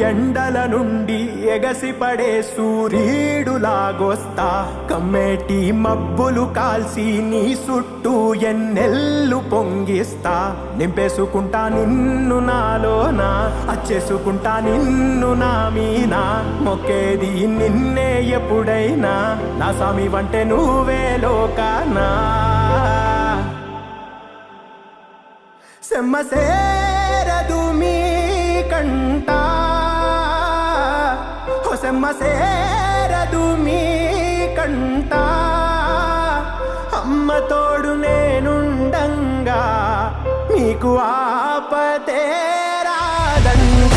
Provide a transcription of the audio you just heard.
ఎండల నుండి ఎగసిపడే సూర్యుడులాగొస్తా కమ్మేటి మబ్బులు కాల్సి నీ చుట్టూ ఎన్నెల్లు పొంగిస్తా నింపేసుకుంటా నిన్ను నాలోనా అచ్చేసుకుంటా నిన్ను నా మీనా మొక్కేది నిన్నే ఎప్పుడైనా నా సామి వంటే నువ్వే లోకానా సెమ్మసేరదు మీ కంట సెమ్మసేరదు మీ కంట అమ్మ తోడు నేనుండంగా మీకు ఆపతే రాదంట